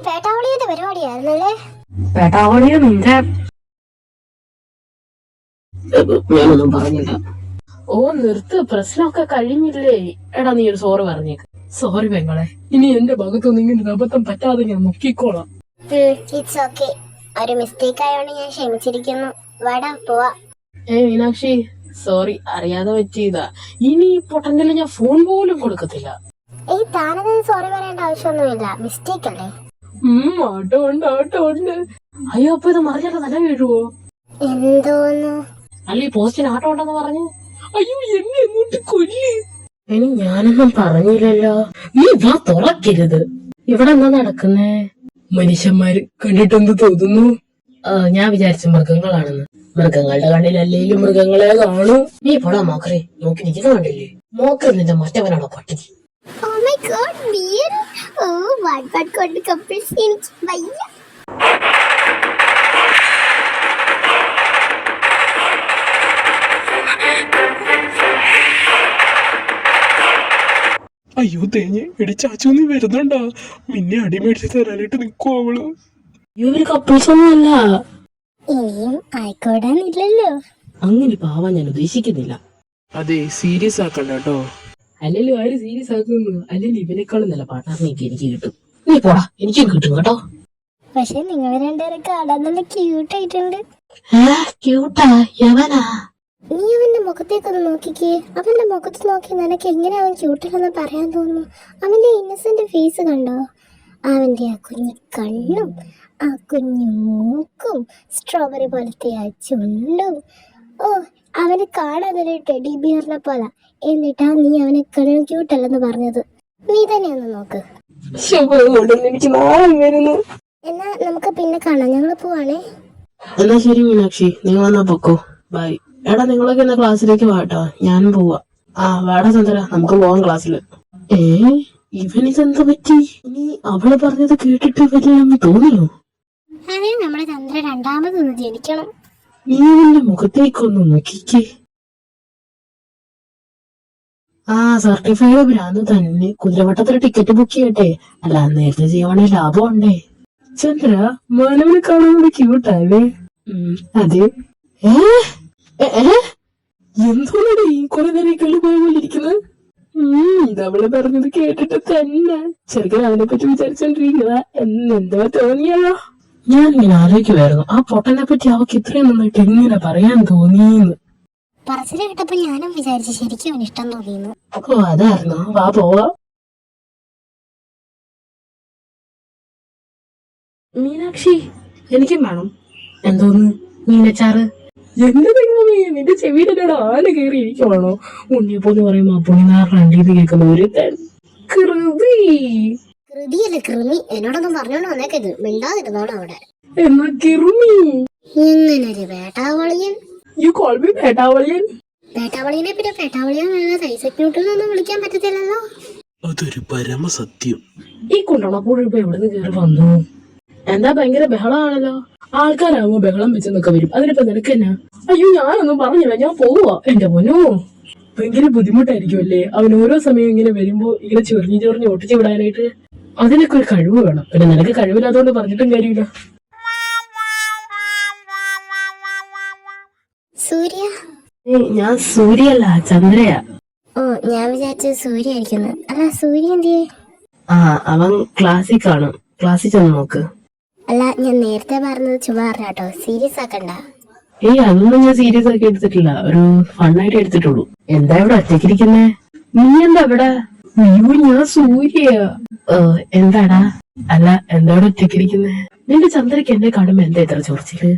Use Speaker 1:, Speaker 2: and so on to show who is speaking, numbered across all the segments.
Speaker 1: പേട്ടാവളിയുടെ പരിപാടിയായിരുന്നല്ലേ?
Speaker 2: പേട്ടാവളിയോ നിന്റെ ഞാനൊന്നും പറഞ്ഞില്ല. ഓ നിർത്ത്, പ്രശ്നമൊക്കെ കഴിഞ്ഞില്ലേ? എടാ നീ ഒരു സോറി പറഞ്ഞേക്ക്. സോറി പെങ്ങളെ, ഇനി എന്റെ ഭാഗത്തൊന്നും ഇങ്ങനെ അബദ്ധം പറ്റാതെ ഞാൻ നോക്കിക്കോളാം.
Speaker 1: It's okay. ഒരു മിസ്റ്റേക്ക് ആയോണ്ട് ഞാൻ ക്ഷമിച്ചിരിക്കുന്നു. വാടാ പോവാ.
Speaker 2: മീനാക്ഷി സോറി, അറിയാതെ പറ്റിയതാ. ഇനി പൊട്ടന്റെല്ലാം ഞാൻ ഫോൺ പോലും കൊടുക്കത്തില്ല.
Speaker 1: താനത് സോറി പറയേണ്ട ആവശ്യമൊന്നുമില്ല, മിസ്റ്റേക്ക് അല്ലേ?
Speaker 2: ആട്ടോ ഉണ്ട്. അയ്യോ അപ്പൊ ഇത് മറിഞ്ഞിട്ട് തല വീഴുവോ?
Speaker 1: എന്തോന്നു?
Speaker 2: അല്ല ഈ പോസ്റ്റിന് ആട്ടോ ഉണ്ടെന്ന് പറഞ്ഞു. അയ്യോ എന്നെ എങ്ങോട്ട് കൊല്ലി. ഇനി ഞാനൊന്നും പറഞ്ഞില്ലല്ലോ. നീ വാ തുറക്കരുത്. ഇവിടെ എന്താ നടക്കുന്നേ? മനുഷ്യന്മാര് കണ്ടിട്ടെന്ത് തോന്നുന്നു? ഞാൻ വിചാരിച്ച മൃഗങ്ങളാണെന്ന്. മൃഗങ്ങളുടെ കണ്ണിലല്ലേലും മൃഗങ്ങളെ കാണൂ. നീ പോടാ മോക്കറെ, നോക്കി നിൽക്കുന്ന കണ്ടില്ലേ? മോക്കർ നിന്റെ മറ്റവനാണോ പട്ടി?
Speaker 1: Oh my god, beer. Oh, what കൊണ്ട് കപ്പിൾസ് എനിക്ക് വയ്യ.
Speaker 3: അയ്യോ തേഞ്ഞ് എടി ചാച്ചു നീ വരുന്നുണ്ടാ? നിന്നെ അടിമേടിച്ച് തരാനായിട്ട് നിൽക്കുവോ അവള്?
Speaker 2: ഇവര് കപ്പിൾസ് ഒന്നുമല്ല.
Speaker 1: ഇനിയും ആയിക്കോടാന്നില്ലല്ലോ.
Speaker 2: അങ്ങനെ പാവാൻ ഞാൻ ഉദ്ദേശിക്കുന്നില്ല.
Speaker 3: അതെ സീരിയസ് ആക്കണ്ട കേട്ടോ.
Speaker 2: അല്ലെങ്കിൽ ആര് സീരിയസ് ആക്കുന്നു? അല്ലെങ്കിൽ ഇവനേക്കാളും നല്ല പാട്ടാർണിക്ക് എനിക്ക് കിട്ടും. നീ പോടാ, എനിക്കും കിട്ടും കേട്ടോ.
Speaker 1: പക്ഷെ നിങ്ങൾ രണ്ടുപേരും കാണാൻ നല്ല ക്യൂട്ട് ആയിട്ടുണ്ട്.
Speaker 2: ക്യൂട്ടാ? എവനാ?
Speaker 1: നീ അവന്റെ മുഖത്തേക്കൊന്ന് നോക്കിക്കേ. അവന്റെ മുഖത്ത് നോക്കി നിനക്ക് എങ്ങനെ അവൻ ക്യൂട്ടാണെന്ന് പറയാൻ തോന്നുന്നു? അവന്റെ ഇന്നസെന്റ് ഫേസ് കണ്ടോ? അവന്റെ ആ കുഞ്ഞു കണ്ണും ആ കുഞ്ഞു മൂക്കും സ്ട്രോബെറി പോലത്തെ ആ ചുണ്ടും. ഓ, അവന് കാണാനൊരു ടെഡി ബിയറിനെ പോലെ. എന്നിട്ടാ നീ അവനെ കാണാൻ ക്യൂട്ടല്ലെന്ന് പറഞ്ഞത്? നീ തന്നെ ഒന്ന് നോക്ക്.
Speaker 2: എനിക്ക് നാളെ വരുന്നു.
Speaker 1: എന്നാ നമുക്ക് പിന്നെ കാണാം, ഞങ്ങൾ പോവാണേ.
Speaker 2: എന്നാ ശരി മീനാക്ഷി, നീ വന്നാ പൊക്കോ. ബൈ. എടാ നിങ്ങളൊക്കെ എന്നാ ക്ലാസ്സിലേക്ക് വാട്ടോ, ഞാനും പോവാ. വാടാ ചന്ദ്ര, നമുക്ക് പോവാം ക്ലാസ്സില്. ഇവനിതെന്താ പറ്റി? ഇനി അവള് പറഞ്ഞത് കേട്ടിട്ട് വരില്ലെന്ന് തോന്നിയോ?
Speaker 1: അതെ, നമ്മുടെ ചന്ദ്ര രണ്ടാമതൊന്ന് ജനിക്കണം.
Speaker 2: നീ നിന്റെ മുഖത്തേക്കൊന്ന് നോക്കിക്കേ. സർട്ടിഫൈഡ് ഭ്രാന്ത് തന്നെ. കുതിരവട്ടത്തിന് ടിക്കറ്റ് ബുക്ക് ചെയ്യട്ടെ, അല്ല നേരത്തെ ചെയ്യുവാണെ ലാഭം ഉണ്ടേ. ചന്ദ്ര മാനവനെ കാണാൻ ക്യൂട്ടല്ലേ? അതെ. എന്തോടെ ഈ കുറെ നേരം കള്ളി പോയിക്കൊണ്ടിരിക്കുന്നത്? ഇതവള് പറഞ്ഞത് കേട്ടിട്ട് തന്നെ ചെറുക്കൻ അവനെ പറ്റി വിചാരിച്ചോണ്ടിരിക്കുക. എന്തോ തോന്നിയല്ലോ. ഞാനിങ്ങനെ ആലോചിക്കുമായിരുന്നു, ആ പൊട്ടനെ പറ്റി അവക്ക് ഇത്രയും നന്നായിട്ട് എങ്ങനെ പറയാൻ തോന്നിയെന്ന്.
Speaker 1: പറച്ചില് കേട്ടപ്പോ ഞാനും വിചാരിച്ചു ശരിക്കും അവന് ഇഷ്ടം തോന്നിയെന്ന്.
Speaker 2: ഓ അതായിരുന്നു. വാ പോവാ. മീനാക്ഷി എനിക്കും വേണം. എന്തോന്ന് മീനച്ചാറ്? എന്റെ തെങ്ങുമേ, നിന്റെ ചെവിയിലെ ആന കയറി ഇരിക്കുവാണോ? ഉണ്ണിയപ്പോന്ന് പറയുമ്പോ അപ്പുണ്ണിനാറിന് അണ്ടിന്ന് കേൾക്കുന്ന ഒരു
Speaker 1: കൃതിയല്ലേ കൃമി. എന്നോടൊന്നും പറഞ്ഞോണ്ട് വന്നേക്കരുത്, മിണ്ടാതിരുന്നോളൂ അവിടെ.
Speaker 2: എന്നാ കിറുമി.
Speaker 1: ഇങ്ങനൊരു വേട്ടാവളിയൻ.
Speaker 2: യു കോൾ മീ പേട്ടാവളിയൻ?
Speaker 1: പേട്ടാവളിയനെ പിന്നെ പേട്ടാവളിയൻ സൈസക്യൂട്ടിലൊന്നും വിളിക്കാൻ പറ്റത്തില്ലല്ലോ.
Speaker 3: അതൊരു പരമസത്യം.
Speaker 2: ഈ കൊണ്ടോണപ്പോഴും ഇപ്പൊ എവിടുന്ന് കയറി വന്നു? എന്താ ഭയങ്കര ബഹളമാണല്ലോ. ആൾക്കാരാകുമ്പോ ബഹളം വെച്ചെന്നൊക്കെ വരും. അതിനിപ്പോ നിനക്കെന്നാ? അയ്യോ ഞാനൊന്നും പറഞ്ഞില്ല, ഞാൻ പോവാ. എന്റെ പൊന്നോ, ഭയങ്കര ബുദ്ധിമുട്ടായിരിക്കും അല്ലേ അവൻ ഓരോ സമയം ഇങ്ങനെ വരുമ്പോ ഇങ്ങനെ ചൊറിഞ്ഞ് ഒട്ടിച്ചു വിടാനായിട്ട്? അതിനൊക്കെ ഒരു കഴിവ് വേണം. പിന്നെ നിനക്ക് കഴിവില്ലാത്തോണ്ട് പറഞ്ഞിട്ടും കാര്യമില്ല.
Speaker 1: സൂര്യ?
Speaker 2: ഞാൻ സൂര്യല്ല, ചന്ദ്രയാ.
Speaker 1: ഓ, ഞാൻ വിചാരിച്ചത് സൂര്യ ആയിരിക്കുന്നു. അല്ല സൂര്യ എന്തിയെ?
Speaker 2: അവൻ ക്ലാസ്സിൽ കാണും. ക്ലാസ്സിൽ ചെന്ന് നോക്ക്.
Speaker 1: അല്ല, ഞാൻ നേരത്തെ പറഞ്ഞത് ചുമ്മാ പറഞ്ഞാട്ടോ, സീരിയസ് ആക്കണ്ട.
Speaker 2: അതൊന്നും ഞാൻ സീരിയസ് ആക്കി എടുത്തിട്ടില്ല, ഒരു ഫണ്ണായിട്ട് എടുത്തിട്ടുള്ളൂ. എന്താ ഇവിടെ ഒറ്റയ്ക്കിരിക്കുന്നേ? നീ എന്താ ഇവിടെ? അയ്യോ ഞാൻ സൂര്യയാ. എന്താടാ? അല്ല എന്താ ഇവിടെ ഒറ്റയ്ക്കിരിക്കുന്നേ? നിന്റെ ചന്ദ്രക്ക് എന്നെ കാണുമ്പോ എന്താ ഇത്ര ചൊറിച്ചില്?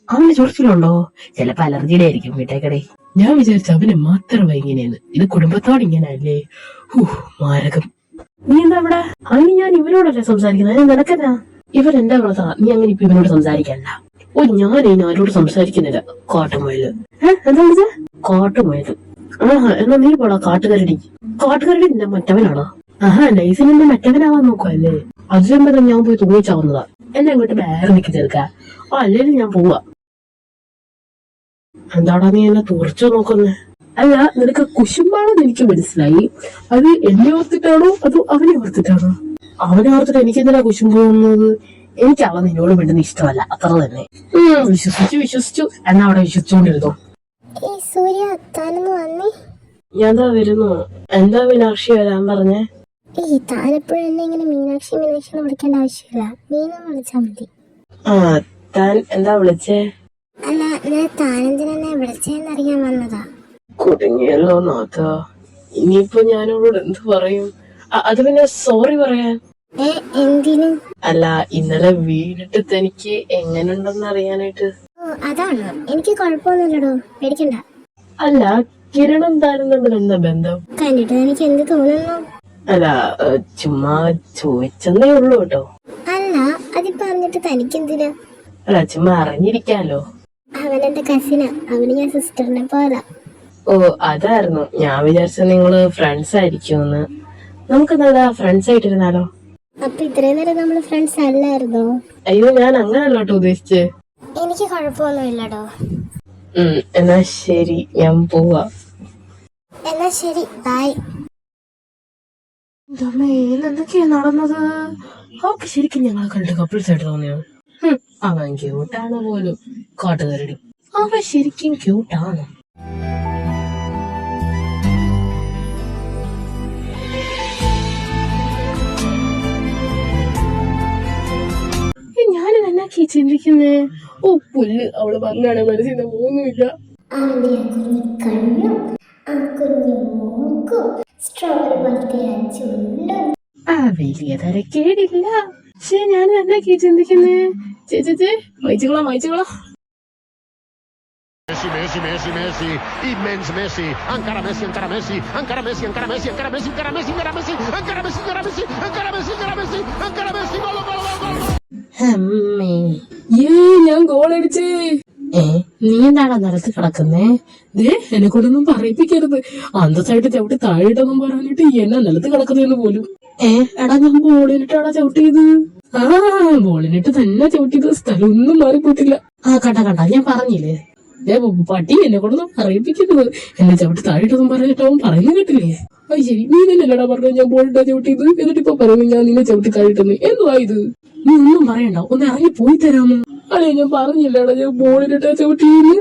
Speaker 2: അവന് ചൊറിച്ചിലുണ്ടോ? ചിലപ്പോ അലർജിയുടെ ആയിരിക്കും. വീട്ടേക്കടെ ഞാൻ വിചാരിച്ച അവന് മാത്രം ഇങ്ങനെയെന്ന്. ഇത് കുടുംബത്തോട് ഇങ്ങനെ അല്ലേ? മാരകം. നീ എന്താ ഇവിടെ? അതിന് ഞാൻ ഇവരോടല്ലേ സംസാരിക്കുന്നത്, നിനക്കെന്നാ? ഇവരെന്റെ ബ്രദറാ, നീ അങ്ങനെ ഇപ്പൊ ഇവനോട് സംസാരിക്കണ്ട. ഓ, ഞാൻ ഇനി ആരോട് സംസാരിക്കുന്നില്ല. കാട്ടുമുയല്. എന്താ വിളിച്ചേ? കാട്ടുമുയല്. ആഹാ, എന്നാ നീ പോടാ കാട്ടുകരടി. കാട്ടുകരടി നിന്റെ മറ്റവനാണോ? ആഹാ, ലൈഫിൽ നിന്റെ മറ്റവനാവാൻ നോക്കുവല്ലേ? അതിലെന്താ ഞാൻ പോയി തൂങ്ങിച്ചാവുന്നതാ. എന്നെ അങ്ങോട്ട് വേറെ നിൽക്കി ചേർക്ക. അല്ലെങ്കിൽ ഞാൻ പോവാ. എന്താടാ നീ എന്നെ തുറച്ചു നോക്കുന്നേ? അല്ല, നിനക്ക് കുശുമ്പാണെന്ന് എനിക്ക് മനസ്സിലായി. അത് എന്നെ ഓർത്തിട്ടാണോ അതോ അവനെ ഓർത്തിട്ടാണോ? അവനെ ഓർത്തിട്ട് എനിക്ക് എന്തിനാ കുശുമ്പ് തോന്നുന്നത്? എനിക്ക് അവൻ നിന്നോട് വേണ്ടുന്ന ഇഷ്ടമല്ല, അത്ര തന്നെ. വിശ്വസിച്ചു എന്നാ അവിടെ വിശ്വസിച്ചുകൊണ്ടിരുന്നു. ഞാൻ വരുന്നു. എന്താ മീനാക്ഷി വരാൻ പറഞ്ഞേ?
Speaker 1: താനെപ്പോഴും എന്നെ ഇങ്ങനെ മീനാക്ഷി മീനാക്ഷി വിളിക്കേണ്ട ആവശ്യമില്ല, മീനും വിളിച്ചാ മതി.
Speaker 2: ആ, താൻ എന്താ വിളിച്ചേ?
Speaker 1: അല്ല, ഞാൻ താനെന്തിനെന്നെ വിളിച്ചേന്നറിയാൻ വന്നതാ.
Speaker 2: കുടുങ്ങിയല്ലോ നാഥ. ഇനിയിപ്പോ ഞാനോട് എന്ത് പറയും? അത് പിന്നെ സോറി പറയാൻ.
Speaker 1: എന്തിനു?
Speaker 2: അല്ല, ഇന്നലെ വീണിട്ട് തനിക്ക് എങ്ങനെയുണ്ടെന്ന് അറിയാനായിട്ട്.
Speaker 1: ഓ, അതാണോ? എനിക്ക് കുഴപ്പമൊന്നുമില്ലടോ, പേടിക്കണ്ട.
Speaker 2: അല്ല, കിരണം താനും തമ്മിൽ എന്താ ബന്ധം?
Speaker 1: കണ്ടിട്ട് എനിക്ക് എന്ത് തോന്നുന്നു?
Speaker 2: അല്ല, ചുമ്മാ ചോദിച്ചെന്നേ ഉള്ളൂ കേട്ടോ.
Speaker 1: അല്ല, അതിപ്പോ അറിഞ്ഞിട്ട് തനിക്കെന്തിനാ?
Speaker 2: അല്ല, ചുമ്മാ അറിഞ്ഞിരിക്കാലോ.
Speaker 1: അവനെന്റെ കസിനാ, അവന് ഞാൻ സിസ്റ്ററിനെ പോലെ.
Speaker 2: ഓ, അതായിരുന്നു. ഞാൻ വിചാരിച്ച നിങ്ങള് ഫ്രണ്ട്സ് ആയിരിക്കുമെന്ന്. നമുക്ക് നല്ല ഫ്രണ്ട്സ് ആയിട്ടിരുന്നാലോ?
Speaker 1: അപ്പൊ ഇത്രയും നേരം നമ്മള് ഫ്രണ്ട്സ് അല്ലായിരുന്നോ?
Speaker 2: അയ്യോ, ഞാൻ അങ്ങനല്ലോട്ടോ ഉദ്ദേശിച്ച്.
Speaker 1: എനിക്ക് കുഴപ്പമൊന്നുമില്ലടോ.
Speaker 2: എന്നാ ശരി, ഞാൻ പോവാ.
Speaker 1: എന്നാ ശരി, ബൈ.
Speaker 2: എന്തൊക്കെയാ നടന്നത്? അവർക്ക് ശരിക്കും ഞങ്ങളെ കണ്ട് കപ്പിൾസ് ആയിട്ട് തോന്നിയോ? അവൻ ക്യൂട്ടാണ് പോലും. കാട്ടുകരടി അവൻ ശരിക്കും ക്യൂട്ടാണ്. ഞാനിത് എന്നാക്കി ചിന്തിക്കുന്നേ? ഓ പുല്ല്, അവള് പറഞ്ഞാണ് മനസ്സിൽ പോകുന്നില്ല. വലിയ തരക്കേടില്ല. പക്ഷെ ഞാൻ എന്നാക്കി ചിന്തിക്കുന്നേ? ചേച്ചേ വായിച്ചോളാം.
Speaker 4: Messi, Messi, Messi, Messi, immens Messi, encara Messi, encara Messi, encara Messi, encara Messi, encara Messi, encara Messi, encara Messi, encara Messi, encara Messi, encara Messi, encara Messi, encara Messi, gol, gol, gol, gol.
Speaker 2: ഞാൻ ഗോളടിച്ചേ. നീ എന്താടാ നിലത്ത് കിടക്കുന്നേ? എന്നെ കൊണ്ടൊന്നും പറയിപ്പിക്കരുത്. അന്തസ്സായിട്ട് ചവിട്ടി താഴെയിട്ടൊന്നും പറയാനിട്ട് എന്നെ നിലത്ത് കിടക്കുന്നതെന്ന് പോലും. എടാ, ഞാൻ ബോളിനിട്ടാടാ ചവിട്ടിയത്. ബോളിനിട്ട് തന്നെ ചവിട്ടിയത്. സ്ഥലം ഒന്നും മാറിപ്പോയിട്ടില്ല. കണ്ട ഞാൻ പറഞ്ഞില്ലേ, പട്ടി എന്നെ കൊണ്ടൊന്നും പറയിപ്പിക്കരുത്. എന്നെ ചവിട്ടി താഴെയിട്ടൊന്നും പറഞ്ഞിട്ട് അവൻ പറയുന്നത് കേട്ടില്ലേ? അത് ശരി, നീ തന്നെയല്ലടാ പറഞ്ഞ ഞാൻ ബോളിട്ടാ ചവിട്ടിയത്. എന്നിട്ടിപ്പോ പറയുന്നു ഞാൻ നിന്നെ ചവിട്ടി താഴെയിട്ടെന്ന്. എന്തുവാ ഇത്? നീ ഒന്നും പറയണ്ട, ഒന്ന് ഇറങ്ങി പോയി തരാമോ? അല്ലെ, ഞാൻ പറഞ്ഞില്ലടാ ഞാൻ ബോളിനിട്ടാ ചവിട്ടിയെന്ന്.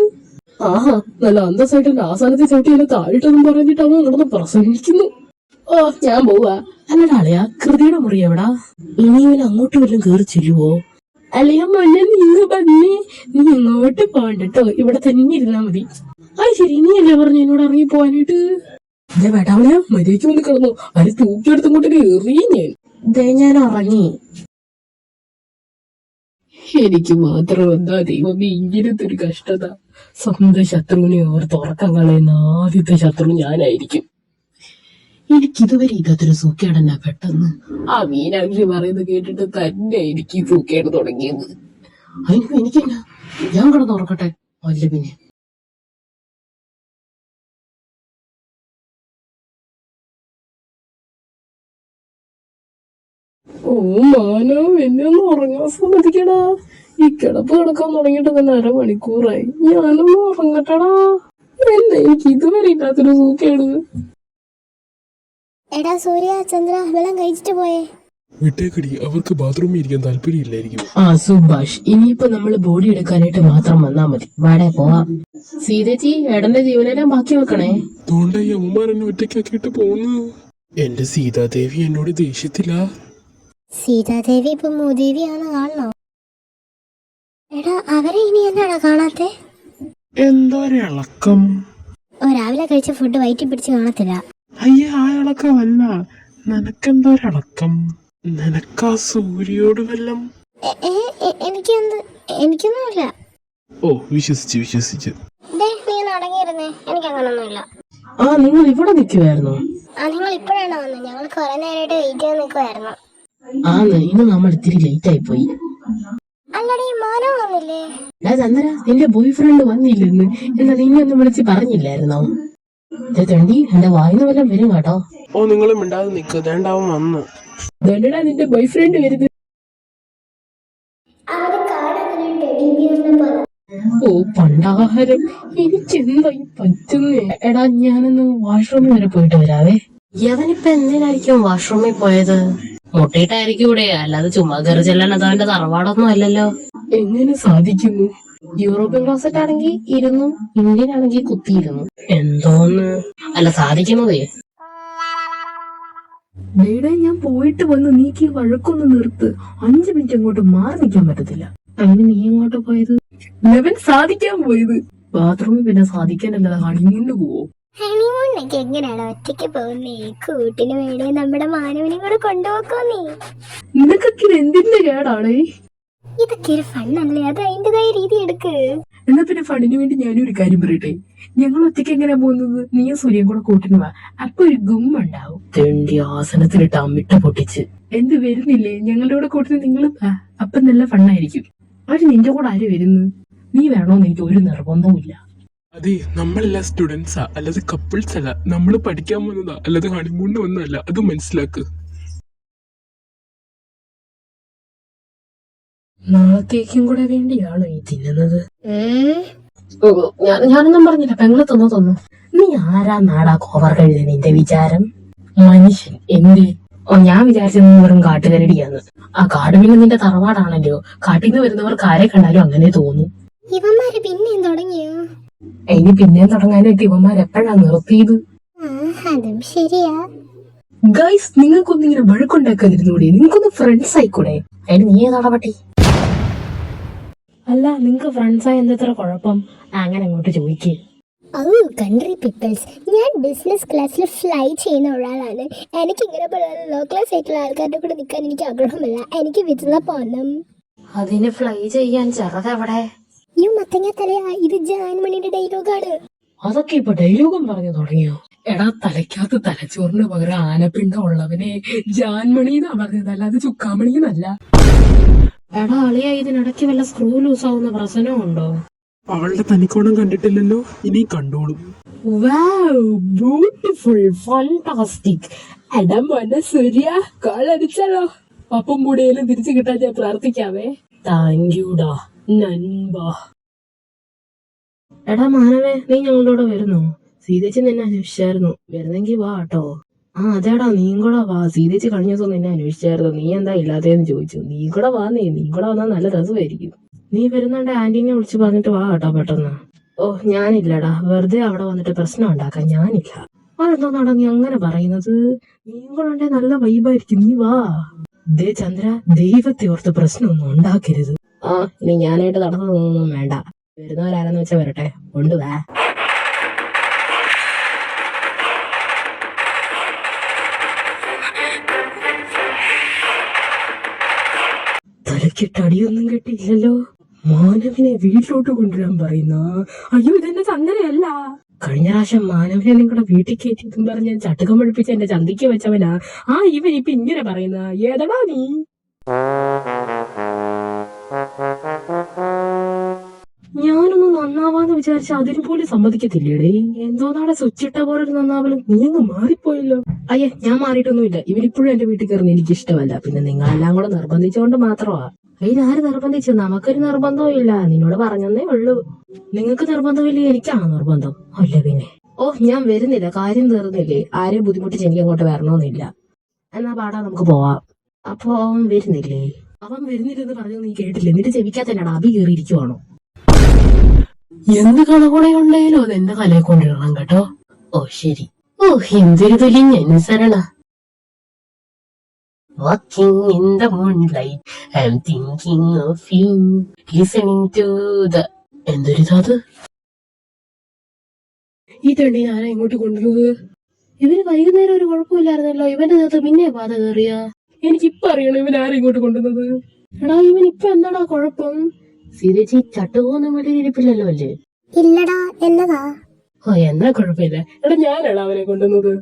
Speaker 2: ആഹാ, നല്ല അന്തസ്സായിട്ട് എന്റെ ആസാനത്തെ ചവിട്ടി എന്നെ താഴെയിട്ടൊന്നും പറഞ്ഞിട്ട് അവൻ നടന്ന് പ്രസംഗിക്കുന്നു. ഓ, ഞാൻ പോവാ. അല്ലടാ അളിയാ, കൃതിയുടെ മുറി എവിടാ? ഇനി ഇവൻ അങ്ങോട്ട് വല്ലതും കേറി ചെല്ലുവോ? അല്ലയോ മൊന്നെ, നീ ഇങ്ങോട്ട് പോകണ്ടോ, ഇവിടെ തന്നെ ഇരുന്നാ മതി. അത് ശരി, നീ അല്ലേ പറഞ്ഞു എന്നോട് ഇറങ്ങി പോവാനായിട്ട്? വേട്ടാവളയാ, മര്യാദയ്ക്ക് വന്ന് കിടന്നു. അത് തൂക്കിയെടുത്തങ്ങോട്ട് എറിയും ഞാൻ ഇറങ്ങി. എനിക്ക് മാത്രം എന്താ ദൈവമേ ഇങ്ങനത്തെ ഒരു കഷ്ടത. സ്വന്തം ശത്രുവിനെ ഓർത്ത് ഉറക്കം കളയുന്ന ആദ്യത്തെ ശത്രു ഞാനായിരിക്കും. എനിക്കിതുവരെ ഇതൊരു സൂക്കേടല്ല. പെട്ടെന്ന് ആ മീനാക്ഷി പറയുന്നത് കേട്ടിട്ട് തന്നെ എനിക്ക് ഈ സൂക്കേട് തുടങ്ങിയത്. അതിനിപ്പോ എനിക്കെന്നാ, ഞാൻ കിടന്ന് ഉറക്കട്ടെ. അല്ല പിന്നെ ഓ മാനോ, എന്നെ ഒന്ന് ഉറങ്ങാൻ സമ്മതിക്കടാ. ഈ കിടപ്പ് കിടക്കാൻ തുടങ്ങിയിട്ട് തന്നെ 1/2 മണിക്കൂറായി. ഞാനൊന്ന് ഉറങ്ങട്ടടാ. എന്നാ എനിക്ക് ഇതുവരെ ഇല്ലാത്തൊരു സൂക്കേട്.
Speaker 1: എടാ സൂര്യ, ചന്ദ്ര, വെള്ളം കഴിച്ചിട്ട് പോയേ.
Speaker 3: വിട്ടേക്കടി, അവർക്ക് ബാത്റൂമിൽ ഇരിക്കാൻ താല്പര്യമില്ലായിരിക്കും.
Speaker 2: സുഭാഷ്, ഇനിയിപ്പോ നമ്മള് ബോഡി എടുക്കാനായിട്ട് മാത്രം വന്നാ മതി. വാടേ പോവാം. സീതേച്ചി, ഏടന്റെ ജീവനെല്ലാം ബാക്കി വെക്കണേ.
Speaker 3: തോണ്ട ഈ അമ്മമാർ എന്നെ ഒറ്റയ്ക്കാക്കിയിട്ട് പോന്നു. എന്റെ സീതാദേവി എന്നോട് ദേഷ്യത്തില്ല.
Speaker 1: സീതാദേവി ഇപ്പൊ മൂദേവിയാണ് കാണണോ? എടാ, അവരെ ഇനി എന്നാടാ കാണാത്തെ?
Speaker 3: എന്തൊരിളക്കം.
Speaker 1: രാവിലെ കഴിച്ച ഫുഡ് വയറ്റി പിടിച്ച് കാണത്തില്ല.
Speaker 3: അയ്യ, ആ ഇളക്കമല്ല. നിനക്കെന്തോരിളക്കം? നിനക്കാ സൂര്യോട് വല്ലം?
Speaker 1: എനിക്കൊന്നുമില്ല.
Speaker 3: ഓ, വിശ്വസിച്ച്
Speaker 1: നീ അടങ്ങിയിരുന്നേ, എനിക്ക് അങ്ങനൊന്നുമില്ല.
Speaker 2: ആ നിങ്ങൾ ഇവിടെ നിൽക്കുവായിരുന്നോ?
Speaker 1: നിങ്ങൾ ഇപ്പോഴാണോ വന്നത്? ഞങ്ങൾ കുറെ നേരമായിട്ട് വെയിറ്റ് ചെയ്ത് നിൽക്കുമായിരുന്നു.
Speaker 2: ആന്ന്, ഇന്ന് നമ്മൾ ഇത്തിരി ലേറ്റ് ആയി പോയി.
Speaker 1: അല്ലടി മാനോ വന്നില്ലേ?
Speaker 2: ചന്ദ്ര, നിന്റെ ബോയ് ഫ്രണ്ട് വന്നില്ലെന്ന് എന്താ നിന്നെ ഒന്ന് വിളിച്ച് പറഞ്ഞില്ലായിരുന്നോ? തണ്ടി, എന്റെ വായിന്ന് വല്ലതും വരും കേട്ടോ.
Speaker 3: ഓ നിങ്ങൾ മിണ്ടാതെ നിൽക്കുക, ദേണ്ടാവും വന്ന്.
Speaker 2: ദണ്ടടാ നിന്റെ ബോയ് ഫ്രണ്ട് വരുന്നത്. ഓ പണ്ടാഹാരം, എനിക്കെന്തായി പറ്റുന്നേ. എടാ ഞാനൊന്ന് വാഷ്റൂമിൽ വരെ പോയിട്ട് വരാവേ. യവനിപ്പ എന്തിനായിരിക്കും വാഷ്റൂമിൽ പോയത്? മുട്ടയിട്ടായിരിക്കും ഇവിടെ, അല്ലാതെ ചുമ്മാ കയറി ചെല്ലാൻ അത് അവന്റെ തറവാടൊന്നും അല്ലല്ലോ. എങ്ങനെ സാധിക്കുന്നു? യൂറോപ്യൻ ക്ലോസറ്റ് ആണെങ്കിൽ ഇരുന്നു, ഇന്ത്യൻ ആണെങ്കിൽ കുത്തിയിരുന്നു. എന്തോന്ന് അല്ല സാധിക്കുന്നതേ. ഞാൻ പോയിട്ട് വന്ന് നീക്ക് വഴക്കൊന്ന് നിർത്ത്. 5 മിനിറ്റ് അങ്ങോട്ട് മാറി നിൽക്കാൻ പറ്റത്തില്ല. അതിന് നീ എങ്ങോട്ട് പോയത്? ലെവൻ സാധിക്കാൻ പോയത്. ബാത്റൂമിൽ പിന്നെ സാധിക്കാനല്ലാതെ ഹണിമൂണിന് പോവോ?
Speaker 1: ഹണിമൂണിനൊക്കെ എങ്ങനെയാണ് ഒറ്റയ്ക്ക് പോകുന്നേ? കൂട്ടിന് വേണേ നമ്മുടെ മാനവനെ കൂടെ കൊണ്ടുപോക്കോ നീ.
Speaker 2: നിനക്കൊക്കെ ഇത് എന്തിന്റെ കേടാണേ?
Speaker 1: ഇതൊക്കെ ഒരു ഫണ്ണല്ലേ, അത് അതിന്റേതായ രീതി എടുക്ക്.
Speaker 2: എന്നാ പിന്നെ ഫണ്ടിന് വേണ്ടി ഞാനും ഒരു കാര്യം പറയട്ടെ. ഞങ്ങൾ ഒറ്റയ്ക്ക് എങ്ങനെയാ പോകുന്നത്? നീയും സൂര്യൻ കൂടെ കൂട്ടിന് വാ, അപ്പൊ ഒരു ഗുമ്മുണ്ടാവും. തെണ്ടി ആസനത്തിലിട്ട് അമ്മിട്ട പൊട്ടിച്ച്. എന്ത് വരുന്നില്ലേ? ഞങ്ങളുടെ കൂടെ കൂട്ടിന് നിങ്ങൾ അപ്പൊ നല്ല ഫണ്ണായിരിക്കും. അവര് നിന്റെ കൂടെ ആര് വരുന്നു? നീ വേണോന്ന് എനിക്ക് ഒരു നിർബന്ധവും ഇല്ല.
Speaker 3: അതെ, നമ്മളെല്ലാം സ്റ്റുഡൻസാ, അല്ലാതെ കപ്പിൾസ് അല്ല. നമ്മൾ പഠിക്കാൻ വന്നതാ, അല്ലാതെ ഹണിമൂണിന് വന്നതല്ല. അത് മനസ്സിലാക്ക്.
Speaker 2: നാളത്തേക്കും കൂടെ വേണ്ടിയാണോ ഈ തിന്നുന്നത്? ഞാനൊന്നും പറഞ്ഞില്ല, പെങ്ങളെ തന്നു. നീ ആരാ നാടാ കോവർ കഴുത? നിന്റെ വിചാരം മനുഷ്യൻ എന്തേ? ഞാൻ വിചാരിച്ചത് വെറും കാട്ടുകരടിയാന്ന്. ആ കാട് പിന്നെ നിന്റെ തറവാടാണല്ലോ. കാട്ടിന്ന് വരുന്നവർക്ക് ആരെ കണ്ടാലും അങ്ങനെ തോന്നും.
Speaker 1: ഇവന്മാര് പിന്നെയും തുടങ്ങിയോ?
Speaker 2: ഇനി പിന്നെയും തുടങ്ങാനായിട്ട് ഇവന്മാരെപ്പോഴാ നിർത്തിയത്?
Speaker 1: അതും ശരിയാ.
Speaker 2: ഗൈസ്, നിങ്ങൾക്കൊന്നും ഇങ്ങനെ വഴക്കുണ്ടാക്കാതിരുന്നൂടെ? നിങ്ങൾക്കൊന്ന് ഫ്രണ്ട്സ് ആയിക്കൂടെ? അതിന് നീ ഏതാടാ പട്ടി? അല്ല, നിങ്ങൾക്ക് ഫ്രണ്ട്സായ എന്തത്ര കുഴപ്പം? അങ്ങനെ അങ്ങോട്ട് ചോദിക്കേ.
Speaker 1: കൺട്രി പീപ്പിൾസ്, ഞാൻ ബിസിനസ് ക്ലാസ്സിൽ ഫ്ലൈ ചെയ്യുന്ന ഒരാളാണ്. എനിക്ക് ഇങ്ങനെ ലോ ക്ലാസ് ആയിട്ടുള്ള ആൾക്കാരുടെ കൂടെ നിൽക്കാൻ എനിക്ക് ആഗ്രഹമില്ല. എനിക്ക് വിരുന്ന പോണം.
Speaker 2: അതിന് ഫ്ലൈ ചെയ്യാൻ ചെറുതെവിടെ?
Speaker 1: യു മത്തങ്ങ തലയാ, ഇത് ജാൻമണിയുടെ ഡയലോഗാണ്.
Speaker 2: അതൊക്കെ ഇപ്പൊ ഡയലോഗും പറഞ്ഞു തുടങ്ങിയോ? എടാ, തലയ്ക്കകത്ത് തലച്ചോറിന് പകരം ആനപ്പിണ്ടം ഉള്ളവനെ ജാൻമണി എന്നാ പറഞ്ഞത്, അല്ലാതെ ചുക്കാമണി എന്നല്ല. എടാ അളിയ, ഇതിനിടയ്ക്ക് വല്ല സ്ക്രൂ ലൂസ് ആവുന്ന പ്രശ്നമുണ്ടോ?
Speaker 3: അവളുടെ തനിക്കോണം കണ്ടിട്ടില്ലല്ലോ, ഇനി കണ്ടോളും.
Speaker 2: Beautiful, fantastic. എടാ മോനെ സൂര്യ, കാളടിച്ചല്ലോ. അപ്പം മുടിയിലും തിരിച്ചു കിട്ടാൻ ഞാൻ പ്രാർത്ഥിക്കാവേ. താങ്ക് യുടാ നൻപാ. എടാ മാനവേ, നീ ഞങ്ങളുടെ കൂടെ വരുന്നോ? സീതേച്ചി നിന്നെ അന്വേഷിച്ചായിരുന്നു. വരുന്നെങ്കി വാ കേട്ടോ. അതേടാ, നീയും കൂടെ വാ. സീതേച്ചി കഴിഞ്ഞ ദിവസം നിന്നെ അന്വേഷിച്ചായിരുന്നു. നീ എന്താ ഇല്ലാത്തേന്ന് ചോദിച്ചു. നീ കൂടെ വാ. നീ കൂടെ വന്നാൽ നല്ല രസമായിരിക്കും. നീ വരുന്നുണ്ട്, ആന്റീനെ വിളിച്ച് പറഞ്ഞിട്ട് വാ കേട്ടോ പെട്ടെന്ന്. ഓ ഞാനില്ലടാ, വെറുതെ അവിടെ വന്നിട്ട് പ്രശ്നം ഉണ്ടാക്കാൻ ഞാനില്ല. അതെന്തോന്നാടാ നീ അങ്ങനെ പറയുന്നത്? നീയും കൂടെ ഉണ്ടെ നല്ല വൈബായിരിക്കും. നീ വാ. ദേ ചന്ദ്ര, ദൈവത്തെ ഓർത്ത് പ്രശ്നമൊന്നും ഉണ്ടാക്കരുത്. ഇനി ഞാനായിട്ട് നടന്നതൊന്നും വേണ്ട. വരുന്നവരാരെന്ന് വെച്ചാ വരട്ടെ, കൊണ്ടുവാ. തലക്കിട്ട് അടിയൊന്നും കെട്ടിയില്ലല്ലോ. മാനവിനെ വീട്ടിലോട്ട് കൊണ്ടുവരാൻ പറയുന്ന. അയ്യോ, ഇതെന്റെ ചന്ദനയല്ല. കഴിഞ്ഞ പ്രാവശ്യം മാനവിനെ നിങ്ങളുടെ വീട്ടിൽ കയറ്റിയെന്നും പറഞ്ഞ് ഞാൻ ചട്ടുകം പഠിപ്പിച്ച് എന്റെ ചന്തിക്ക് വെച്ചവനാ. ഇവൻ ഇപ്പൊ ഇങ്ങനെ പറയുന്ന. ഏതടാ നീ? ഞാനൊന്ന് നന്നാവാന്ന് വിചാരിച്ച അതിന് പോലും സമ്മതിക്കത്തില്ലേടേ. എന്തോന്നാടെ സ്വിച്ചിട്ട പോലെ ഒരു നന്നാവലും. നീ അങ്ങ് മാറിപ്പോയല്ലോ. അയ്യേ, ഞാൻ മാറിയിട്ടൊന്നുമില്ല. ഇവരിപ്പോഴും എന്റെ വീട്ടിൽ കയറുന്ന എനിക്ക് ഇഷ്ടമല്ല. പിന്നെ നിങ്ങളെല്ലാം കൂടെ നിർബന്ധിച്ചുകൊണ്ട് മാത്രമാ. അതിനാര് നിർബന്ധിച്ചു? നമുക്കൊരു നിർബന്ധവും ഇല്ല. നിന്നോട് പറഞ്ഞതേ ഉള്ളൂ. നിങ്ങൾക്ക് നിർബന്ധമില്ലേ? എനിക്കാണോ നിർബന്ധം? അല്ല പിന്നെ. ഞാൻ വരുന്നില്ല. കാര്യം തീർന്നില്ലേ? ആരെയും ബുദ്ധിമുട്ടിച്ച് എനിക്ക് അങ്ങോട്ട് വരണമെന്നില്ല. എന്നാ പാടാ, നമുക്ക് പോവാം. അപ്പൊ അവൻ വരുന്നില്ലേ? അവൻ വരുന്നില്ലെന്ന് പറഞ്ഞത് നീ കേട്ടില്ലേ? എന്നിട്ട് ചെവിക്കാത്തന്നെയാണ് അഭി കയറിയിരിക്കുവാണോ? എന്ത് കളകുണയുണ്ടായാലും അത് എന്റെ തലയെ കൊണ്ടിടണം കേട്ടോ. ശരി. എന്തൊരു തൊലിഞ്ഞ അനുസരണ. Walking in the moonlight, I'm thinking of you, listening to the. എന്തൊരിതത്? ഈ തണ്ണി ആരാ ഇങ്ങോട്ട് കൊണ്ടുവന്നത്? ഇവന് വൈകുന്നേരം ഒരു കുഴപ്പമില്ലായിരുന്നല്ലോ. ഇവന്റെ നേരത്തെ പിന്നെ പാത കയറിയ. എനിക്കിപ്പൊ അറിയണം ഇവൻ ആരാ ഇങ്ങോട്ട് കൊണ്ടുവന്നത്. എടാ, ഇവൻ ഇപ്പൊ എന്താടാ കുഴപ്പം? സീതേച്ചി ചട്ടുപോന്നും വീട്ടിൽ ഇരിപ്പില്ലല്ലോ അല്ലേ?
Speaker 1: ഇല്ലടാ, എന്നതാ?
Speaker 2: ഓ എന്നാ കുഴപ്പമില്ല. എടാ ഞാനാണ് അവനെ കൊണ്ടുവന്നത്.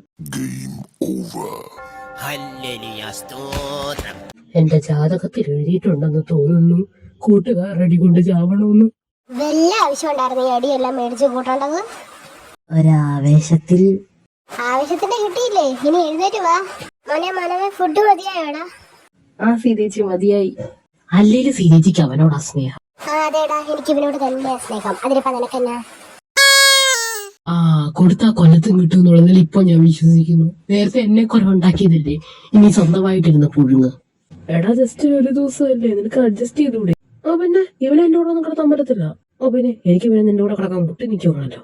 Speaker 2: എന്റെ ജാതകത്തിൽ എഴുതിയിട്ടുണ്ടെന്ന് തോന്നുന്നു കൂട്ടുകാരടി കൊണ്ട് ചാവണമെന്ന്.
Speaker 1: വല്ല ആവശ്യം ഉണ്ടായിരുന്നു ഈ അടിയെല്ലാം മേടിച്ചു കൂട്ടേണ്ടത്.
Speaker 2: ഒരാവേശത്തിൽ.
Speaker 1: ആവശ്യത്തിന് കിട്ടിയില്ലേ, ഇനി എഴുന്നേറ്റ് വാ. മോനെ ഫുഡ് മതിയായോടാ?
Speaker 2: ആ സീതേച്ചി മതിയായി. അല്ലേലും സീതേച്ചിക്ക് അവനോടാ സ്നേഹം.
Speaker 1: ആ അതേടാ, എനിക്ക് ഇവനോട് തന്നെ സ്നേഹം. അതിനിപ്പോ നിനക്കെന്നാ?
Speaker 2: ആ കൊടുത്താ കൊല്ലത്തും കിട്ടും എന്നുള്ളതിൽ ഇപ്പൊ ഞാൻ വിശ്വസിക്കുന്നു. നേരത്തെ എന്നെ കുറവുണ്ടാക്കിയതല്ലേ, ഇനി സ്വന്തമായിട്ടിരുന്ന് പുഴുങ്ങ്. എടാ ജസ്റ്റ് ഒരു ദിവസമല്ലേ, നിനക്ക് അഡ്ജസ്റ്റ് ചെയ്തൂടെ? ആ പിന്നെ ഇവനെ എന്റെ കൂടെ ഒന്നും കിടത്താൻ പറ്റത്തില്ല. ഓ പിന്നെ എനിക്ക് ഇവനെ നിന്റെ കൂടെ കിടക്കാൻ മുട്ടി നിൽക്കുവാണല്ലോ.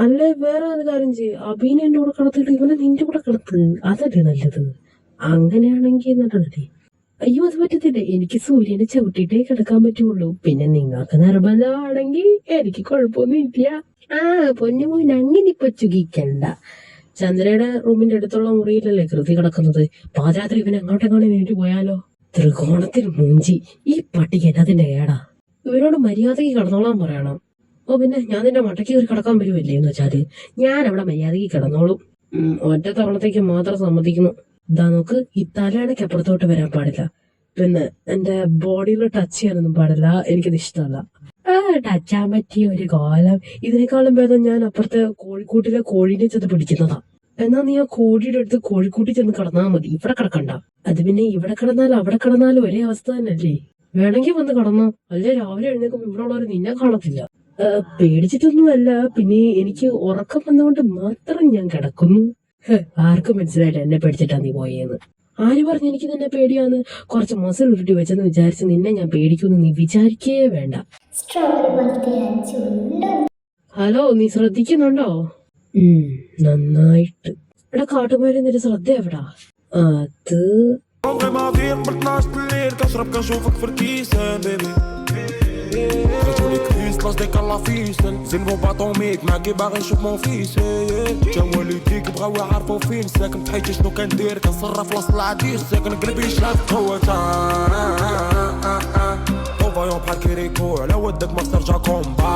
Speaker 2: അല്ലെ വേറെ ഒരു കാര്യം ചെയ്യും, അബീനെ എന്റെ കൂടെ കിടത്തിട്ട് ഇവനെ നിന്റെ കൂടെ കിടത്ത്, അതല്ലേ നല്ലത്. അങ്ങനെയാണെങ്കിൽ നല്ലതല്ലേ. അയ്യോ അത് പറ്റത്തില്ല, എനിക്ക് സൂര്യനെ ചവിട്ടിട്ടേ കിടക്കാൻ പറ്റുള്ളൂ. പിന്നെ നിങ്ങൾക്ക് നിർബന്ധമാണെങ്കിൽ എനിക്ക് കുഴപ്പമൊന്നും ഇല്ല. ആ പൊന്നുമോൻ അങ്ങനെ ഇപ്പൊ ചുകിക്കണ്ട. ചന്ദ്രയുടെ റൂമിന്റെ അടുത്തുള്ള മുറിയിലല്ലേ കൃതി കിടക്കുന്നത്. പാതിരാത്രി ഇവൻ എങ്ങോട്ടെങ്ങോട്ട് നേരിട്ട് പോയാലോ? ത്രികോണത്തിൽ മൂഞ്ചി. ഈ പട്ടിക്ക് എന്നതിന്റെ ഏടാ. ഇവനോട് മര്യാദയ്ക്ക് കിടന്നോളാൻ പറയണം. ഓ പിന്നെ ഞാൻ നിന്റെ മട്ടയ്ക്ക് കയറി കിടക്കാൻ വരുമല്ലേ എന്ന് വെച്ചാല് ഞാൻ അവിടെ മര്യാദയ്ക്ക് കിടന്നോളും. ഒറ്റ തവണത്തേക്ക് മാത്രം സമ്മതിക്കുന്നു. ഇതാ നോക്ക്, ഈ തലയണയ്ക്ക് അപ്പുറത്തോട്ട് വരാൻ പാടില്ല. പിന്നെ എന്റെ ബോഡിയിൽ ടച്ച് ചെയ്യാനൊന്നും പാടില്ല, എനിക്കത് ഇഷ്ടമല്ല. ടച്ച് ചെയ്യാൻ പറ്റിയ ഒരു കാലം. ഇതിനേക്കാളും ഭേദം ഞാൻ അപ്പുറത്തെ കോഴിക്കൂട്ടിലെ കോഴീനെ ചെന്ന് പിടിക്കുന്നതാ. എന്നാ നീ ആ കോഴിയുടെ അടുത്ത് കോഴിക്കൂട്ടിൽ ചെന്ന് കിടന്നാൽ മതി, ഇവിടെ കിടക്കണ്ട. അത് പിന്നെ ഇവിടെ കിടന്നാലും അവിടെ കിടന്നാലും ഒരേ അവസ്ഥ തന്നെയല്ലേ. വേണമെങ്കിൽ വന്ന് കിടന്നോ, അല്ലേ രാവിലെ എഴുന്നേക്കുമ്പോ ഇവിടെ ഉള്ളവർ നിന്നെ കാണത്തില്ല. പേടിച്ചിട്ടൊന്നുമല്ല, പിന്നെ എനിക്ക് ഉറക്കം വന്നുകൊണ്ട് മാത്രം ഞാൻ കിടക്കുന്നു. ആർക്കും മനസ്സിലായില്ല എന്നെ പേടിച്ചിട്ടാ നീ പോയെന്ന്. ആര് പറഞ്ഞു എനിക്ക് നിന്നെ പേടിയാന്ന്? കുറച്ച് മസിൽ ഉരുട്ടി വെച്ചെന്ന് വിചാരിച്ച് നിന്നെ ഞാൻ പേടിക്കുമെന്ന് നീ വിചാരിക്കേ വേണ്ട. ഹലോ, നീ ശ്രദ്ധിക്കുന്നുണ്ടോ? നന്നായിട്ട്. എടാ കാട്ടുമാരി നിന്റെ ശ്രദ്ധ എവിടാ? അത്
Speaker 5: عمري ما فيق ب12 الليل كشرب كنشوفك في الكيسة بيبي رجولي كريس لاصديك الله فيسن زين بو باطوميك معاكي باغي نشوف مون فيس جا والديك بغاو يعرفو فين ساكن في حياتي شنو كندير كنصرف وسط العديس ساكن قلبي شاف قوة طوفايون بحال كيريكو على ودك ما ترجع كومبا